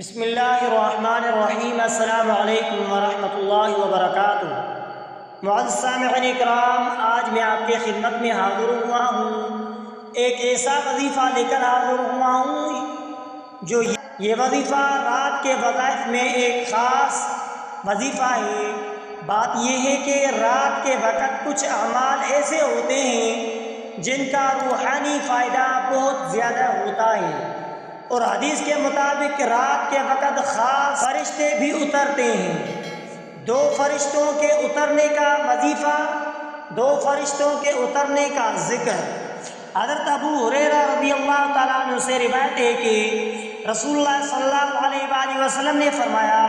بسم اللہ الرحمن الرحیم۔ السلام علیکم ورحمۃ اللہ وبرکاتہ۔ معزز سامعین اکرام، آج میں آپ کے خدمت میں حاضر ہوا ہوں، ایک ایسا وظیفہ لے کر حاضر ہوا ہوں جو یہ وظیفہ رات کے وظائف میں ایک خاص وظیفہ ہے۔ بات یہ ہے کہ رات کے وقت کچھ اعمال ایسے ہوتے ہیں جن کا روحانی فائدہ بہت زیادہ ہوتا ہے، اور حدیث کے مطابق رات کے وقت خاص فرشتے بھی اترتے ہیں۔ دو فرشتوں کے اترنے کا وظیفہ، دو فرشتوں کے اترنے کا ذکر۔ حضرت ابو ہریرہ رضی اللہ تعالیٰ عنہ سے روایت ہے کہ رسول اللہ صلی اللہ علیہ وآلہ وسلم نے فرمایا،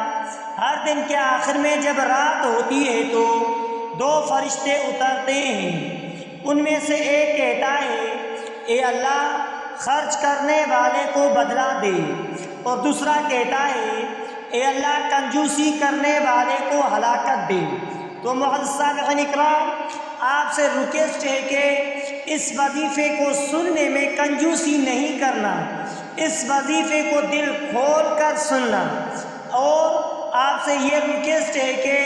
ہر دن کے آخر میں جب رات ہوتی ہے تو دو فرشتے اترتے ہیں۔ ان میں سے ایک کہتا ہے، اے اللہ خرچ کرنے والے کو بدلہ دے، اور دوسرا کہتا ہے، اے اللہ کنجوسی کرنے والے کو ہلاکت دے۔ تو معزز سامعین اکرام، آپ سے ریکویسٹ ہے کہ اس وظیفے کو سننے میں کنجوسی نہیں کرنا، اس وظیفے کو دل کھول کر سننا، اور آپ سے یہ ریکویسٹ ہے کہ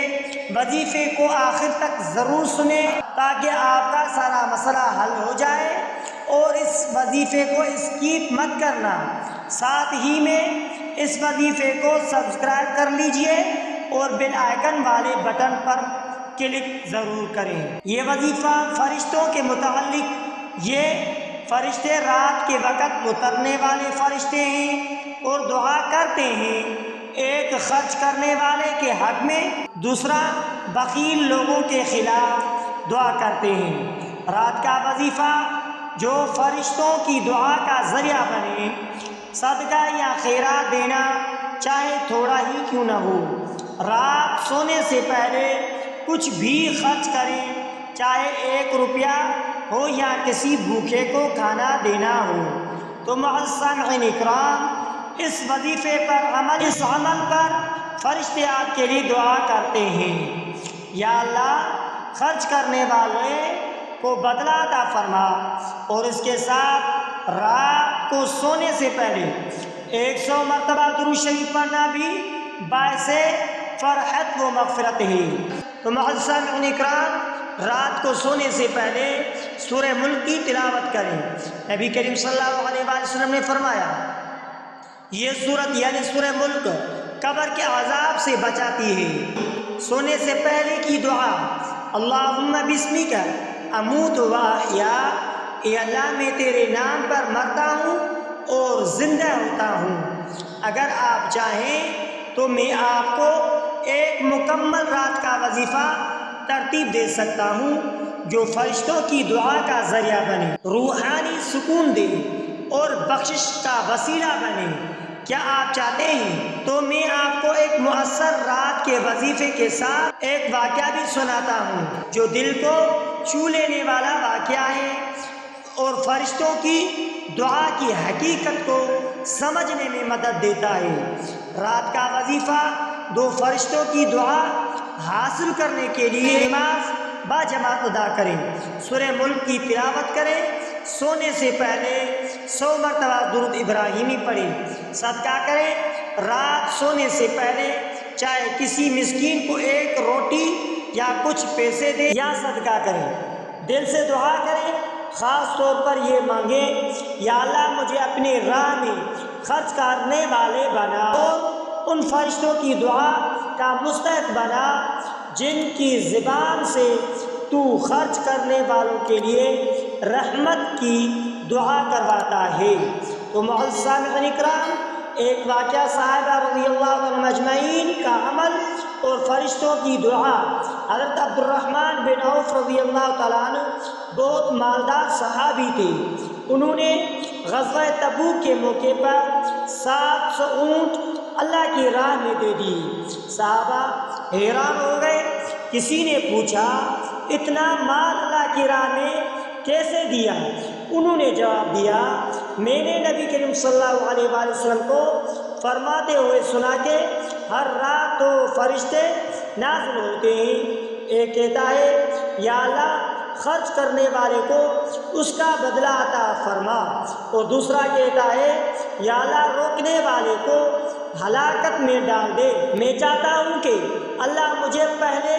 وظیفے کو آخر تک ضرور سنیں تاکہ آپ کا سارا مسئلہ حل ہو جائے، اور اس وظیفے کو اسکپ مت کرنا۔ ساتھ ہی میں اس وظیفے کو سبسکرائب کر لیجئے اور بیل آئیکن والے بٹن پر کلک ضرور کریں۔ یہ وظیفہ فرشتوں کے متعلق، یہ فرشتے رات کے وقت اترنے والے فرشتے ہیں اور دعا کرتے ہیں، ایک خرچ کرنے والے کے حق میں، دوسرا بخیل لوگوں کے خلاف دعا کرتے ہیں۔ رات کا وظیفہ جو فرشتوں کی دعا کا ذریعہ بنے، صدقہ یا خیرات دینا چاہے تھوڑا ہی کیوں نہ ہو، رات سونے سے پہلے کچھ بھی خرچ کریں، چاہے 1 روپیہ ہو یا کسی بھوکے کو کھانا دینا ہو۔ تو معزز سامعین اکرام، اس وظیفے پر اس عمل پر فرشتے آپ کے لیے دعا کرتے ہیں، یا اللہ خرچ کرنے والے کو بدلہ عطا فرما، اور اس کے ساتھ رات کو سونے سے پہلے 100 مرتبہ درود شریف پڑھنا بھی باعث فرحت و مغفرت ہے۔ تو معزز سامعین اکرام، رات کو سونے سے پہلے سورہ ملک کی تلاوت کریں۔ نبی کریم صلی اللہ علیہ وآلہ وسلم نے فرمایا، یہ سورت یعنی سورہ ملک قبر کے عذاب سے بچاتی ہے۔ سونے سے پہلے کی دعا، اللہم بسمک اموت و احیا، اے اللہ میں تیرے نام پر مرتا ہوں اور زندہ ہوتا ہوں۔ اگر آپ چاہیں تو میں آپ کو ایک مکمل رات کا وظیفہ ترتیب دے سکتا ہوں جو فرشتوں کی دعا کا ذریعہ بنے، روحانی سکون دے اور بخشش کا وسیلہ بنے۔ کیا آپ چاہتے ہیں تو میں آپ کو ایک مؤثر رات کے وظیفے کے ساتھ ایک واقعہ بھی سناتا ہوں جو دل کو چھو لینے والا واقعہ ہے اور فرشتوں کی دعا کی حقیقت کو سمجھنے میں مدد دیتا ہے۔ رات کا وظیفہ دو فرشتوں کی دعا حاصل کرنے کے لیے نماز با جماعت ادا کریں، سورہ ملک کی تلاوت کریں، سونے سے پہلے 100 مرتبہ درود ابراہیمی پڑھیں، صدقہ کریں، رات سونے سے پہلے چاہے کسی مسکین کو 1 روٹی یا کچھ پیسے دیں یا صدقہ کریں، دل سے دعا کریں، خاص طور پر یہ مانگیں، یا اللہ مجھے اپنی راہ میں خرچ کرنے والے بنا اور ان فرشتوں کی دعا کا مستحق بنا جن کی زبان سے تو خرچ کرنے والوں کے لیے رحمت کی دعا کرواتا ہے۔ تو معزز سامعین اکرام، ایک واقعہ صحابہ رضی اللہ عنہم اجمعین کا عمل اور فرشتوں کی دعا۔ حضرت عبد الرحمن بن عوف رضی اللہ تعالیٰ عنہ بہت مالدار صحابی تھے۔ انہوں نے غزوہ تبوک کے موقع پر 700 اونٹ اللہ کی راہ میں دے دی۔ صحابہ حیران ہو گئے۔ کسی نے پوچھا، اتنا مال اللہ کی راہ میں کیسے دیا؟ انہوں نے جواب دیا، میں نے نبی کریم صلی اللہ علیہ وآلہ وسلم کو فرماتے ہوئے سنا کہ ہر رات 2 فرشتے نازل ہوتے ہیں، ایک کہتا ہے، یا اللہ خرچ کرنے والے کو اس کا بدلہ عطا فرما، اور دوسرا کہتا ہے، یا اللہ روکنے والے کو ہلاکت میں ڈال دے۔ میں چاہتا ہوں کہ اللہ مجھے پہلے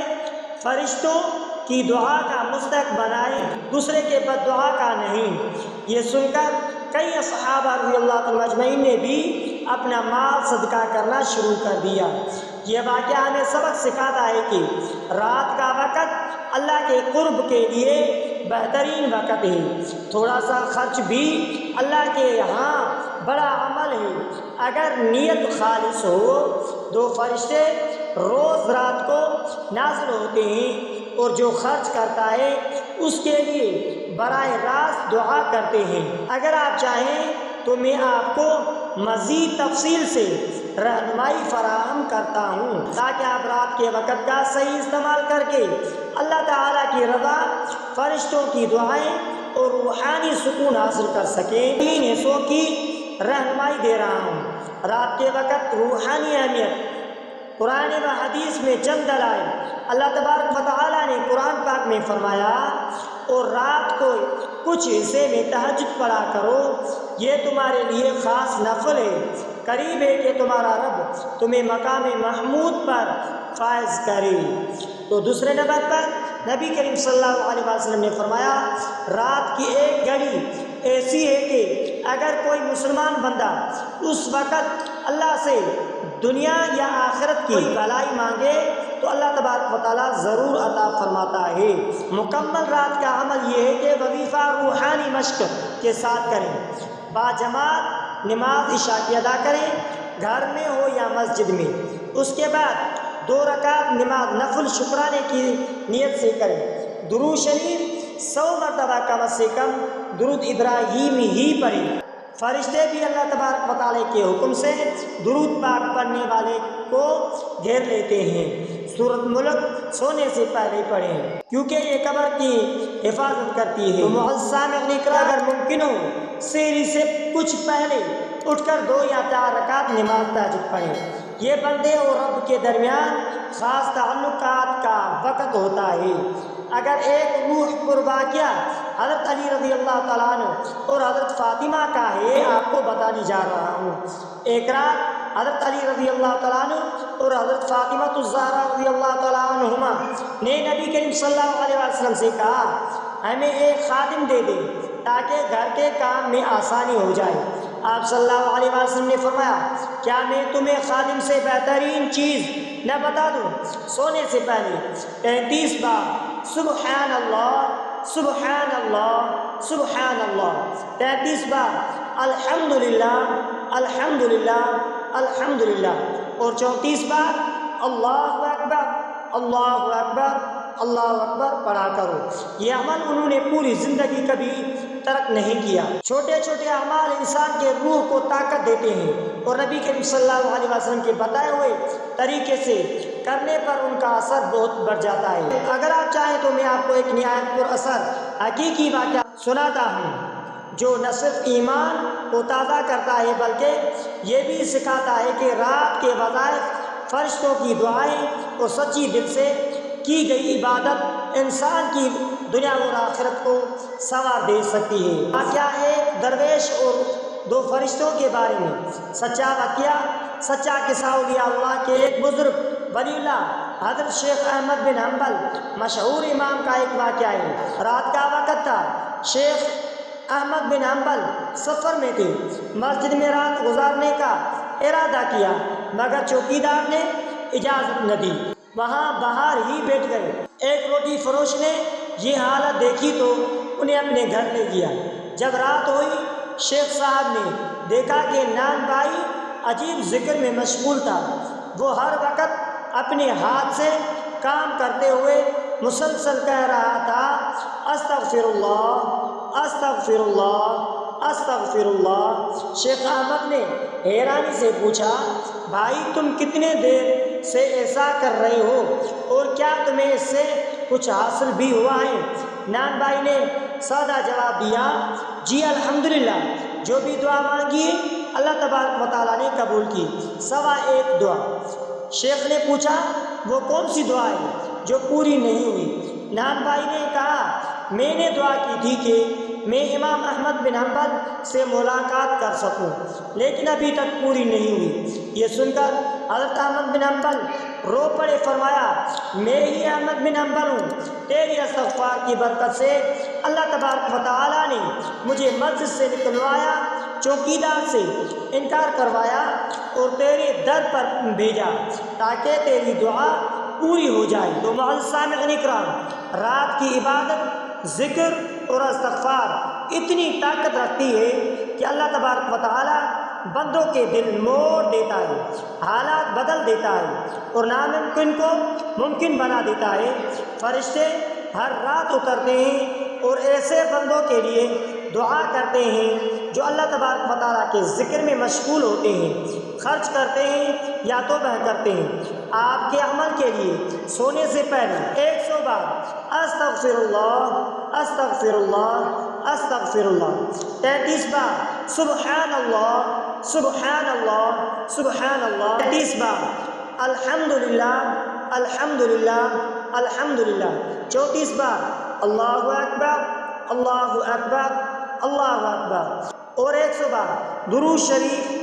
فرشتوں کی دعا کا مستحق بنائے، دوسرے کے بد دعا کا نہیں۔ یہ سن کر کئی صحابہ رضی اللہ تعالیٰ اجمعین نے بھی اپنا مال صدقہ کرنا شروع کر دیا۔ یہ واقعہ ہمیں سبق سکھاتا ہے کہ رات کا وقت اللہ کے قرب کے لیے بہترین وقت ہے۔ تھوڑا سا خرچ بھی اللہ کے یہاں بڑا عمل ہے اگر نیت خالص ہو۔ 2 فرشتے روز رات کو نازل ہوتے ہیں اور جو خرچ کرتا ہے اس کے لیے براہ راست دعا کرتے ہیں۔ اگر آپ چاہیں تو میں آپ کو مزید تفصیل سے رہنمائی فراہم کرتا ہوں تاکہ آپ رات کے وقت کا صحیح استعمال کر کے اللہ تعالیٰ کی رضا، فرشتوں کی دعائیں اور روحانی سکون حاصل کر سکیں۔ 3 حصوں کی رہنمائی دے رہا ہوں۔ رات کے وقت روحانی اہمیت۔ قرآن و حدیث میں چند دلائل۔ اللہ تبارک و تعالیٰ نے قرآن پاک میں فرمایا اور رات کو کچھ حصے میں تہجد پڑھا کرو، یہ تمہارے لیے خاص نفل ہے، قریب ہے کہ تمہارا رب تمہیں مقام محمود پر فائز کرے۔ تو دوسرے نمبر پر نبی کریم صلی اللہ علیہ وسلم نے فرمایا رات کی ایک گھڑی ایسی ہے کہ اگر کوئی مسلمان بندہ اس وقت اللہ سے دنیا یا آخرت کی بھلائی مانگے تو اللہ تبارک و تعالیٰ ضرور عطا فرماتا ہے۔ مکمل رات کا عمل یہ ہے کہ وظیفہ روحانی مشق کے ساتھ کریں، باجماعت نماز عشاء کی ادا کریں، گھر میں ہو یا مسجد میں۔ اس کے بعد 2 رکعت نماز نفل شکرانے کی نیت سے کریں۔ درود شریف 100 مرتبہ کم از کم درود ابراہیمی ہی پڑھیں۔ فرشتے بھی اللہ تبارک و تعالیٰ کے حکم سے درود پاک پڑھنے والے کو گھیر لیتے ہیں۔ سورۃ ملک سونے سے پہلے پڑھیں کیونکہ یہ قبر کی حفاظت کرتی ہے۔ تو معزز سامعین اکرام، اگر ممکن ہو سحری سے کچھ پہلے اٹھ کر 2 یا 4 رکعت نماز تہجد پڑھیں۔ یہ بندے اور رب کے درمیان خاص تعلقات کا وقت ہوتا ہے۔ اگر ایک روح پر واقعہ حضرت علی رضی اللہ تعالیٰ عنہ اور حضرت فاطمہ کا ہے، آپ کو بتانے جا رہا ہوں۔ ایک رات حضرت علی رضی اللہ تعالیٰ عنہ اور حضرت فاطمہ الزہرا رضی اللہ تعالیٰ عنہما نے نبی کریم صلی اللہ علیہ وسلم سے کہا ہمیں ایک خادم دے دے تاکہ گھر کے کام میں آسانی ہو جائے۔ آپ صلی اللہ علیہ وسلم نے فرمایا کیا میں تمہیں خادم سے بہترین چیز نہ بتا دوں؟ سونے سے پہلے 33 بار سبحان اللہ سبحان اللہ سبحان اللہ، 33 بار الحمدللہ الحمدللہ الحمدللہ، اور 34 بار اللہ اکبر اللہ اکبر اللہ اکبر پڑھا کرو۔ یہ عمل انہوں نے پوری زندگی کبھی ترک نہیں کیا۔ چھوٹے چھوٹے اعمال انسان کے روح کو طاقت دیتے ہیں اور نبی کریم صلی اللہ علیہ وسلم کے بتائے ہوئے طریقے سے کرنے پر ان کا اثر بہت بڑھ جاتا ہے۔ اگر آپ چاہیں تو میں آپ کو ایک نہایت پر اثر حقیقی واقعہ سناتا ہوں جو نہ صرف ایمان کو تازہ کرتا ہے بلکہ یہ بھی سکھاتا ہے کہ رات کے وظائف، فرشتوں کی دعائیں اور سچی دل سے کی گئی عبادت انسان کی دنیا اور آخرت کو سنوار دے سکتی ہے۔ واقعہ ایک درویش اور 2 فرشتوں کے بارے میں۔ سچا واقعہ، سچا قصہ اولیاء اللہ کے ایک بزرگ ولی اللہ حضرت شیخ احمد بن حنبل مشہور امام کا ایک واقعہ ہے۔ رات کا وقت تھا، شیخ احمد بن حنبل سفر میں تھے، مسجد میں رات گزارنے کا ارادہ کیا مگر چوکیدار نے اجازت نہ دی، وہاں باہر ہی بیٹھ گئے۔ ایک روٹی فروش نے یہ حالت دیکھی تو انہیں اپنے گھر لے گیا۔ جب رات ہوئی شیخ صاحب نے دیکھا کہ نان بھائی عجیب ذکر میں مشغول تھا۔ وہ ہر وقت اپنے ہاتھ سے کام کرتے ہوئے مسلسل کہہ رہا تھا استغفر اللہ استغفر اللہ استغفر اللہ۔ شیخ احمد نے حیرانی سے پوچھا بھائی تم کتنے دیر سے ایسا کر رہے ہو اور کیا تمہیں اس سے کچھ حاصل بھی ہوا ہے؟ نان بھائی نے سادہ جواب دیا جی الحمدللہ، جو بھی دعا مانگی اللہ تبارک و تعالیٰ نے قبول کی، سوا ایک دعا۔ شیخ نے پوچھا وہ کون سی دعا ہے جو پوری نہیں ہوئی؟ نان بھائی نے کہا میں نے دعا کی تھی کہ میں امام احمد بن حنبل سے ملاقات کر سکوں، لیکن ابھی تک پوری نہیں ہوئی۔ یہ سن کر حضرت احمد بن حنبل رو پڑے، فرمایا میں ہی احمد بن حنبل ہوں، تیری استغفار کی برکت سے اللہ تبارک و تعالیٰ نے مجھے مسجد سے نکلوایا، چوکیدار سے انکار کروایا اور تیرے در پر بھیجا تاکہ تیری دعا پوری ہو جائے۔ تو معزز سامعین اکرام، رات کی عبادت، ذکر اور استغفار اتنی طاقت رکھتی ہے کہ اللہ تبارک و تعالیٰ بندوں کے دل موڑ دیتا ہے، حالات بدل دیتا ہے اور ناممکن کو ممکن بنا دیتا ہے۔ فرشتے ہر رات اترتے ہیں اور ایسے بندوں کے لیے دعا کرتے ہیں جو اللہ تبارک و تعالیٰ کے ذکر میں مشغول ہوتے ہیں، خرچ کرتے ہیں یا توبہ کرتے ہیں۔ آپ کے عمل کے لیے سونے سے پہلے 100 بار استغفر اللہ استغفر اللہ استغفر اللہ، 33 بار سبحان اللہ سبحان اللہ سبحان اللہ، 33 بار الحمدللہ الحمدللہ الحمدللہ، 34 بار اللہ اکبر اللہ اکبر اللہ اکبر، اور 100 بار درود شریف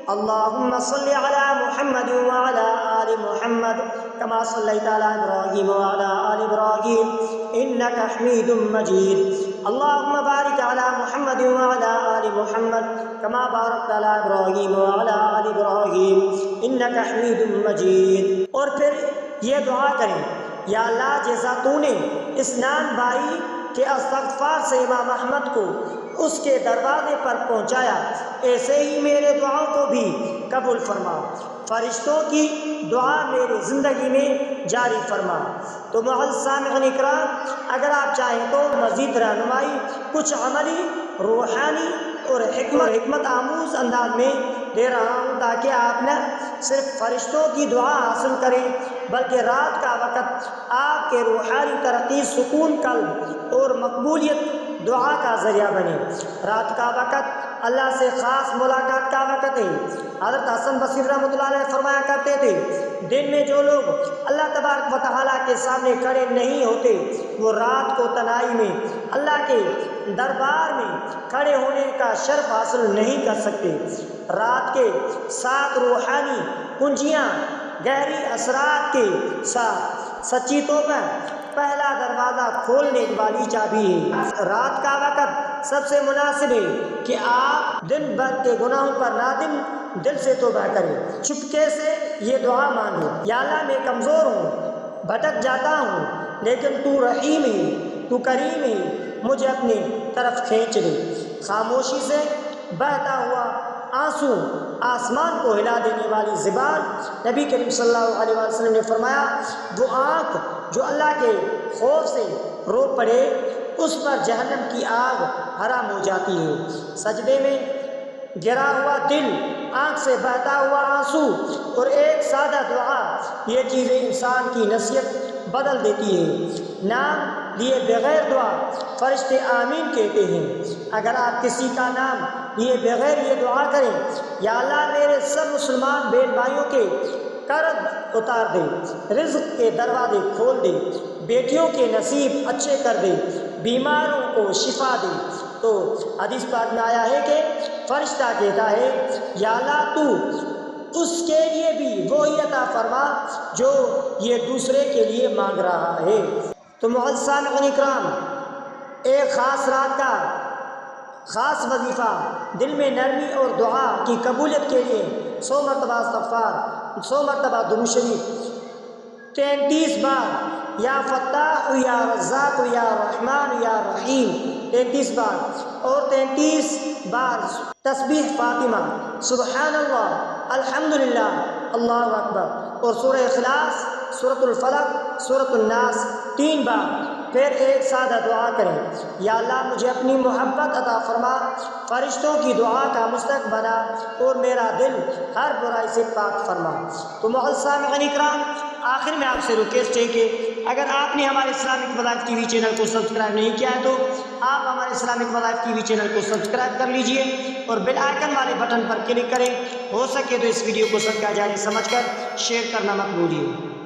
اللہم صلی علی محمد وعلی آل محمد کما صلیت علی ابراہیم وعلی آل ابراہیم انک حمید مجید، اللہم بارک علی محمد وعلی آل محمد کما بارکت علی ابراہیم وعلی آل ابراہیم انک حمید مجید۔ اور پھر یہ دعا کریں، یا اللہ جیسا تو نے اس نان بھائی کے استغفار سے امام احمد کو اس کے دروازے پر پہنچایا، ایسے ہی میرے دعاؤں کو بھی قبول فرما، فرشتوں کی دعا میری زندگی میں جاری فرما۔ تو معزز سامعین اکرام، اگر آپ چاہیں تو مزید رہنمائی کچھ عملی، روحانی اور حکمت آموز انداز میں دے رہا ہوں تاکہ آپ نہ صرف فرشتوں کی دعا حاصل کریں بلکہ رات کا وقت آپ کے روحانی ترقی، سکون قلب اور مقبولیت دعا کا ذریعہ بنے۔ رات کا وقت اللہ سے خاص ملاقات کا وقت ہے۔ حضرت حسن بصری رحمۃ اللہ علیہ فرمایا کرتے تھے، دن میں جو لوگ اللہ تبارک و تعالیٰ کے سامنے کھڑے نہیں ہوتے وہ رات کو تنہائی میں اللہ کے دربار میں کھڑے ہونے کا شرف حاصل نہیں کر سکتے۔ رات کے 7 روحانی کنجیاں گہری اثرات کے ساتھ سچی توبہ پہلا دروازہ کھولنے والی چابی ہے۔ رات کا وقت سب سے مناسب ہے کہ آپ دن بھر کے گناہوں پر نادم دل سے توبہ کریں، چپکے سے یہ دعا مانگیں، یا اللہ میں کمزور ہوں، بھٹک جاتا ہوں، لیکن تو رحیم ہے، تو کریم ہے، مجھے اپنی طرف کھینچ لے۔ خاموشی سے بہتا ہوا آنسو آسمان کو ہلا دینے والی زبان، نبی کریم صلی اللہ علیہ وسلم نے فرمایا، وہ آنکھ جو اللہ کے خوف سے رو پڑے اس پر جہنم کی آگ حرام ہو جاتی ہے۔ سجدے میں گرا ہوا دل، آنکھ سے بہتا ہوا آنسو اور ایک سادہ دعا، یہ چیزیں انسان کی نصیحت بدل دیتی ہے۔ نام لیے بغیر دعا فرشتے آمین کہتے ہیں۔ اگر آپ کسی کا نام لیے بغیر یہ دعا کریں، یا اللہ میرے سب مسلمان بہن بھائیوں کے قرض اتار دے، رزق کے دروازے کھول دے، بیٹیوں کے نصیب اچھے کر دے، بیماروں کو شفا دے، تو حدیث پاک میں آیا ہے کہ فرشتہ کہتا ہے، یا اللہ تو اس کے لیے بھی وہی عطا فرما جو یہ دوسرے کے لیے مانگ رہا ہے۔ تو معزز سامعین اکرام، ایک خاص رات کا خاص وظیفہ، دل میں نرمی اور دعا کی قبولیت کے لیے 100 مرتبہ استغفار، 100 مرتبہ درود شریف، 33 بار یا فتاح یا رزاق یا رحمان یا رحیم 33 بار، اور 33 بار تسبیح فاطمہ، سبحان اللہ الحمدللہ اللہ اکبر، اور سورہ اخلاص، سورۃ الفلق، سورۃ الناس 3 بار۔ پھر ایک سادہ دعا کریں، یا اللہ مجھے اپنی محبت عطا فرما، فرشتوں کی دعا کا مستحق بنا اور میرا دل ہر برائی سے پاک فرما۔ تو معزز سامعین اکرام، آخر میں آپ سے ریکویسٹ ہے کہ اگر آپ نے ہمارے اسلامک وظائف ٹی وی چینل کو سبسکرائب نہیں کیا ہے تو آپ ہمارے اسلامک وظائف ٹی وی چینل کو سبسکرائب کر لیجئے اور بیل آئیکن والے بٹن پر کلک کریں۔ ہو سکے تو اس ویڈیو کو صدقہ جاری سمجھ کر شیئر کرنا مت بھولیے۔